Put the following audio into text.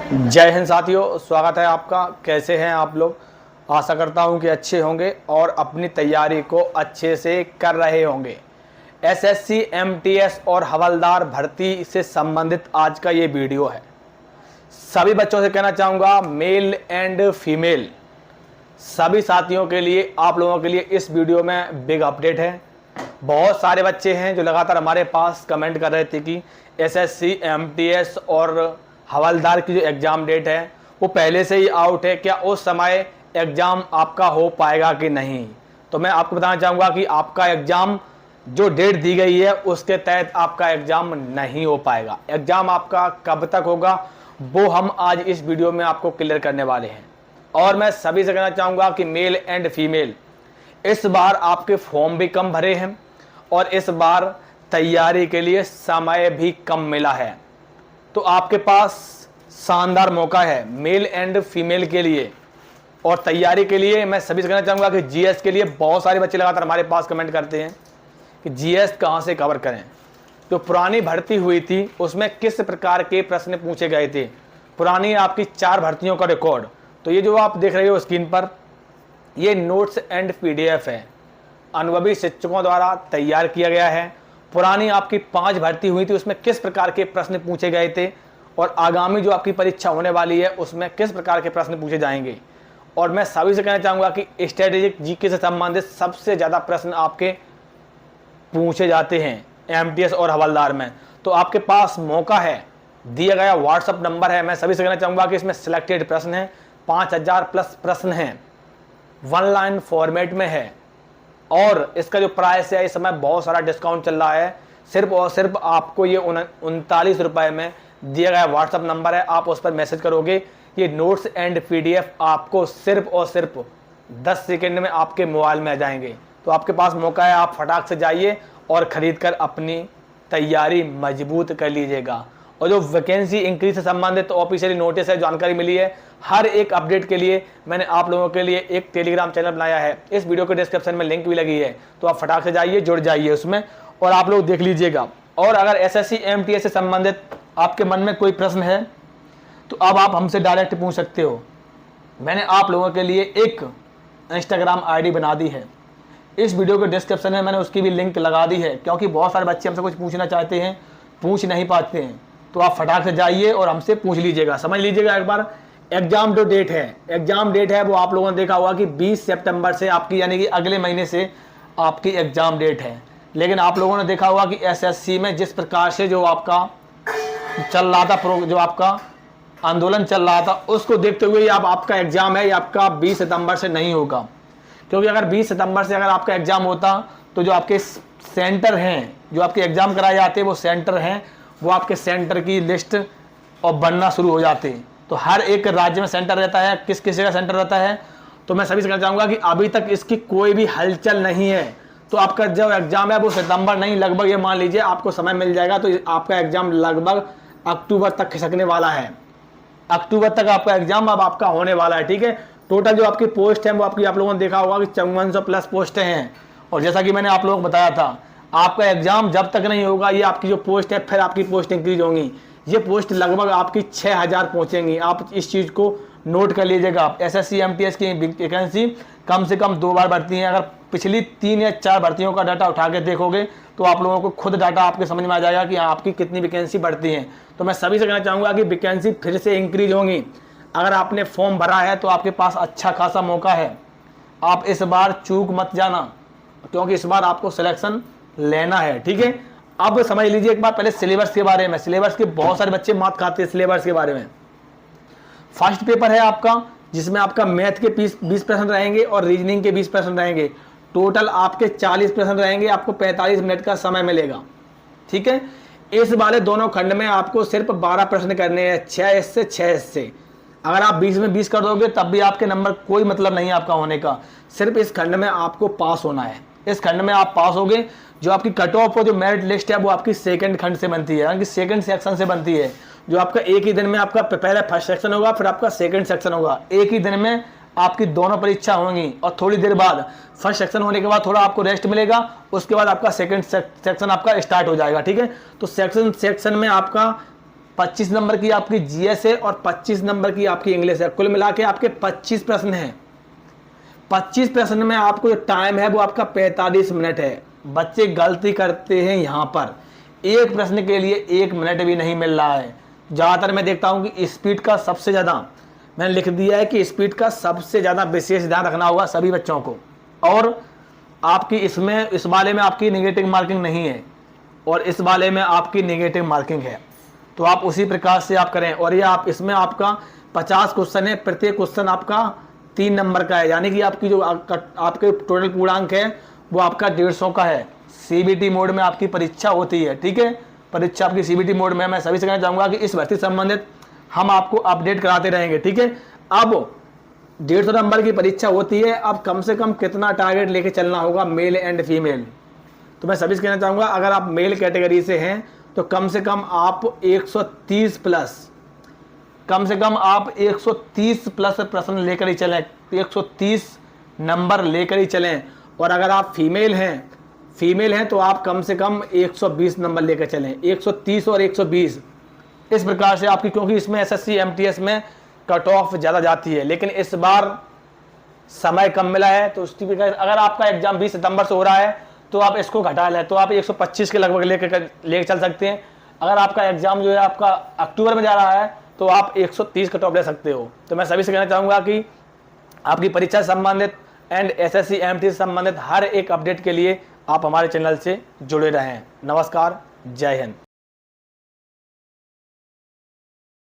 जय हिंद साथियों, स्वागत है आपका। कैसे हैं आप लोग? आशा करता हूं कि अच्छे होंगे और अपनी तैयारी को अच्छे से कर रहे होंगे। एसएससी, एमटीएस और हवलदार भर्ती से संबंधित आज का ये वीडियो है। सभी बच्चों से कहना चाहूँगा, मेल एंड फीमेल सभी साथियों के लिए, आप लोगों के लिए इस वीडियो में बिग अपडेट है। बहुत सारे बच्चे हैं जो लगातार हमारे पास कमेंट कर रहे थे कि एसएससी, एमटीएस और हवलदार की जो एग्ज़ाम डेट है वो पहले से ही आउट है, क्या उस समय एग्ज़ाम आपका हो पाएगा कि नहीं। तो मैं आपको बताना चाहूँगा कि आपका एग्ज़ाम जो डेट दी गई है उसके तहत आपका एग्ज़ाम नहीं हो पाएगा। एग्ज़ाम आपका कब तक होगा वो हम आज इस वीडियो में आपको क्लियर करने वाले हैं। और मैं सभी से कहना चाहूँगा कि मेल एंड फीमेल इस बार आपके फॉर्म भी कम भरे हैं और इस बार तैयारी के लिए समय भी कम मिला है। तो आपके पास शानदार मौका है मेल एंड फीमेल के लिए और तैयारी के लिए। मैं सभी से कहना चाहूँगा कि जीएस के लिए बहुत सारे बच्चे लगातार हमारे पास कमेंट करते हैं कि जीएस कहाँ से कवर करें। जो पुरानी भर्ती हुई थी उसमें किस प्रकार के प्रश्न पूछे गए थे, पुरानी आपकी 4 भर्तियों का रिकॉर्ड। तो ये जो आप देख रहे हो स्क्रीन पर, ये नोट्स एंड पीडीएफ है, अनुभवी शिक्षकों द्वारा तैयार किया गया है। पुरानी आपकी 5 भर्ती हुई थी उसमें किस प्रकार के प्रश्न पूछे गए थे और आगामी जो आपकी परीक्षा होने वाली है उसमें किस प्रकार के प्रश्न पूछे जाएंगे। और मैं सभी से कहना चाहूँगा कि स्ट्रेटेजिक जीके से संबंधित सबसे ज़्यादा प्रश्न आपके पूछे जाते हैं एमटीएस और हवलदार में। तो आपके पास मौका है, दिया गया व्हाट्सअप नंबर है। मैं सभी से कहना चाहूँगा कि इसमें सिलेक्टेड प्रश्न हैं, 5000 प्लस प्रश्न हैं, 1 लाइन फॉर्मेट में है और इसका जो प्राइस है इस समय बहुत सारा डिस्काउंट चल रहा है। सिर्फ और सिर्फ आपको ये 39 रुपये में दिया गया व्हाट्सअप नंबर है, आप उस पर मैसेज करोगे, ये नोट्स एंड पीडीएफ आपको सिर्फ और सिर्फ 10 सेकंड में आपके मोबाइल में आ जाएंगे। तो आपके पास मौका है, आप फटाक से जाइए और ख़रीद कर अपनी तैयारी मजबूत कर लीजिएगा। और जो वैकेंसी इंक्रीज से संबंधित ऑफिशियली नोटिस है, जानकारी मिली है, हर एक अपडेट के लिए मैंने आप लोगों के लिए एक टेलीग्राम चैनल बनाया है। इस वीडियो के डिस्क्रिप्शन में लिंक भी लगी है, तो आप फटाक से जाइए, जुड़ जाइए उसमें और आप लोग देख लीजिएगा। और अगर एसएससी एमटीएस से संबंधित आपके मन में कोई प्रश्न है तो अब आप हमसे डायरेक्ट पूछ सकते हो। मैंने आप लोगों के लिए एक इंस्टाग्राम आईडी बना दी है, इस वीडियो के डिस्क्रिप्शन में मैंने उसकी भी लिंक लगा दी है, क्योंकि बहुत सारे बच्चे हमसे कुछ पूछना चाहते हैं, पूछ नहीं पाते हैं। तो आप फटाक से जाइए और हमसे पूछ लीजिएगा। समझ लीजिएगा एक बार, एग्जाम जो डेट है, एग्जाम डेट है वो आप लोगों ने देखा होगा कि 20 सितंबर से आपकी, यानी कि अगले महीने से आपकी एग्जाम डेट है। लेकिन आप लोगों ने देखा होगा कि एसएससी में जिस प्रकार से जो आपका चल रहा था, जो आपका आंदोलन चल रहा था, उसको देखते हुए ये आपका एग्जाम है, ये आपका 20 सितंबर से नहीं होगा। क्योंकि अगर 20 सितंबर से अगर आपका एग्जाम होता तो जो आपके सेंटर हैं, जो आपके एग्जाम कराए जाते हैं वो सेंटर हैं, वो आपके सेंटर की लिस्ट और बनना शुरू हो जाते हैं। तो हर एक राज्य में सेंटर रहता है, किस किस जगह सेंटर रहता है। तो मैं सभी से कहना चाहूँगा कि अभी तक इसकी कोई भी हलचल नहीं है। तो आपका जो एग्जाम है वो सितंबर नहीं, लगभग ये मान लीजिए आपको समय मिल जाएगा, तो आपका एग्जाम लगभग अक्टूबर तक खिसकने वाला है। अक्टूबर तक आपका एग्जाम अब आपका होने वाला है। ठीक है, टोटल जो आपकी पोस्ट है वो आपकी, आप लोगों ने देखा होगा कि 5400 प्लस पोस्टें हैं। और जैसा कि मैंने आप लोगों को बताया था, आपका एग्जाम जब तक नहीं होगा, ये आपकी जो पोस्ट है फिर आपकी पोस्ट इंक्रीज होंगी। ये पोस्ट लगभग आपकी 6000 पहुंचेंगी। आप इस चीज़ को नोट कर लीजिएगा। आप एसएससी एमटीएस की वैकेंसी कम से कम 2 बार बढ़ती हैं। अगर पिछली 3 या 4 भर्तियों का डाटा उठा के देखोगे तो आप लोगों को खुद डाटा आपके समझ में आ जाएगा कि आपकी कितनी वैकेंसी बढ़ती हैं। तो मैं सभी से कहना चाहूँगा कि वैकेंसी फिर से इंक्रीज होंगी। अगर आपने फॉर्म भरा है तो आपके पास अच्छा खासा मौका है, आप इस बार चूक मत जाना, क्योंकि इस बार आपको सिलेक्शन लेना है। ठीक है, अब समझ लीजिए एक बार पहले सिलेबस के बारे में। सिलेबस के बहुत सारे बच्चे मात खाते हैं सिलेबस के बारे में। फर्स्ट पेपर है आपका, जिसमें आपका मैथ के 20% रहेंगे और रीजनिंग के 20% रहेंगे। टोटल आपके 40 प्रश्न रहेंगे, आपको 45 मिनट का समय मिलेगा। ठीक है, इस वाले दोनों खंड में आपको सिर्फ 12 प्रश्न करने हैं, 6 से 6 से। अगर आप 20 में 20 कर दोगे तब भी आपके नंबर कोई मतलब नहीं है आपका होने का। सिर्फ इस खंड में आपको पास होना है। इस खंड में आप पास होगे, जो आपकी कट ऑफ, जो मेरिट लिस्ट है वो आपकी सेकंड खंड से बनती है, यानी कि सेकंड सेक्शन से बनती है। जो आपका एक ही दिन में आपका पहले फर्स्ट सेक्शन होगा, फिर आपका सेकंड सेक्शन होगा। एक ही दिन में आपकी दोनों परीक्षा होंगी और थोड़ी देर बाद फर्स्ट सेक्शन होने के बाद थोड़ा आपको रेस्ट मिलेगा, उसके बाद आपका सेकंड सेक्शन आपका स्टार्ट हो जाएगा। ठीक है, तो सेक्शन में आपका 25 नंबर की आपकी जीएस है और 25 नंबर की आपकी इंग्लिश है। कुल मिला के आपके 25 प्रश्न हैं। 25 प्रश्न में आपको जो टाइम है वो आपका 45 मिनट है। बच्चे गलती करते हैं यहाँ पर, एक प्रश्न के लिए 1 मिनट भी नहीं मिल रहा है। ज़्यादातर मैं देखता हूँ कि स्पीड का सबसे ज़्यादा, मैंने लिख दिया है कि स्पीड का सबसे ज़्यादा विशेष ध्यान रखना होगा सभी बच्चों को। और आपकी इसमें इस वाले में आपकी नेगेटिव मार्किंग नहीं है और इस वाले में आपकी नेगेटिव मार्किंग है, तो आप उसी प्रकार से आप करें। और ये आप इसमें आपका 50 क्वेश्चन है, प्रत्येक क्वेश्चन आपका 3 नंबर का है, यानी कि आपकी जो आपके टोटल पूर्णांक है वो आपका 150 का है। सीबीटी मोड में आपकी परीक्षा होती है, ठीक है, परीक्षा आपकी सीबीटी मोड में। मैं सभी से कहना चाहूँगा कि इस भर्ती से संबंधित हम आपको अपडेट कराते रहेंगे, ठीक है। अब 150 नंबर की परीक्षा होती है, अब कम से कम कितना टारगेट लेके चलना होगा मेल एंड फीमेल, तो मैं सभी से कहना चाहूँगा अगर आप मेल कैटेगरी से हैं तो कम से कम आप 130 प्लस, कम से कम आप 130 प्लस प्रश्न लेकर ही चलें, 130 नंबर लेकर ही चलें। और अगर आप फीमेल हैं तो आप कम से कम 120 नंबर लेकर चलें, 130 और 120 इस प्रकार से आपकी, क्योंकि इसमें एसएससी एमटीएस में कट ऑफ ज़्यादा जाती है, लेकिन इस बार समय कम मिला है। तो उसकी अगर आपका एग्जाम 20 सितंबर से हो रहा है तो आप इसको घटा लें, तो आप 125 के लगभग लेकर चल सकते हैं। अगर आपका एग्जाम जो है आपका अक्टूबर में जा रहा है तो आप 130 कट ऑफ ले सकते हो। तो मैं सभी से कहना चाहूँगा कि आपकी परीक्षा से संबंधित एंड एसएससी एमटी से संबंधित हर एक अपडेट के लिए आप हमारे चैनल से जुड़े रहें। नमस्कार, जय हिंद।